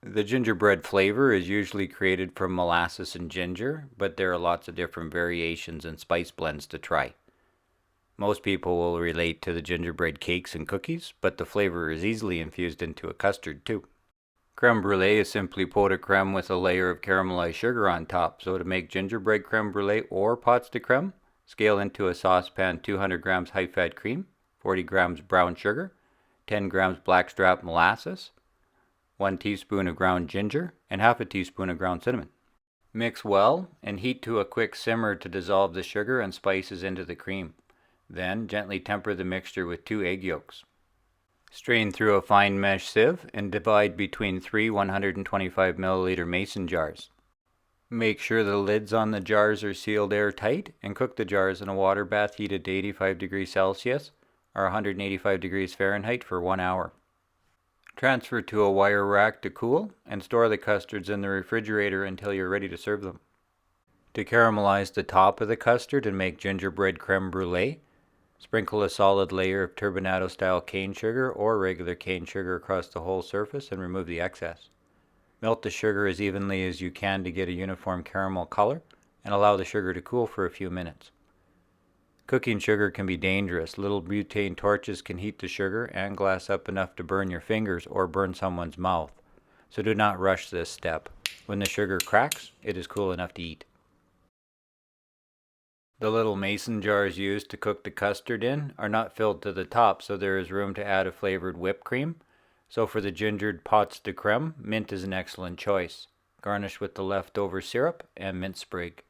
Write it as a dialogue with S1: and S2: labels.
S1: The gingerbread flavor is usually created from molasses and ginger, but there are lots of different variations and spice blends to try. Most people will relate to the gingerbread cakes and cookies, but the flavor is easily infused into a custard too. Crème brulee is simply pot de crème with a layer of caramelized sugar on top. So to make gingerbread crème brulee or pots de crème, scale into a saucepan 200 grams high-fat cream, 40 grams brown sugar, 10 grams blackstrap molasses, 1 teaspoon of ground ginger, and half a teaspoon of ground cinnamon. Mix well and heat to a quick simmer to dissolve the sugar and spices into the cream. Then gently temper the mixture with 2 egg yolks. Strain through a fine mesh sieve and divide between 3 125 milliliter mason jars. Make sure the lids on the jars are sealed airtight and cook the jars in a water bath heated to 85 degrees Celsius or 185 degrees Fahrenheit for 1 hour. Transfer to a wire rack to cool and store the custards in the refrigerator until you're ready to serve them. To caramelize the top of the custard and make gingerbread creme brulee, sprinkle a solid layer of turbinado style cane sugar or regular cane sugar across the whole surface and remove the excess. Melt the sugar as evenly as you can to get a uniform caramel color and allow the sugar to cool for a few minutes. Cooking sugar can be dangerous. Little butane torches can heat the sugar and glass up enough to burn your fingers or burn someone's mouth. So do not rush this step. When the sugar cracks, it is cool enough to eat. The little mason jars used to cook the custard in are not filled to the top, so there is room to add a flavored whipped cream. So for the gingered pots de crème, mint is an excellent choice. Garnish with the leftover syrup and mint sprig.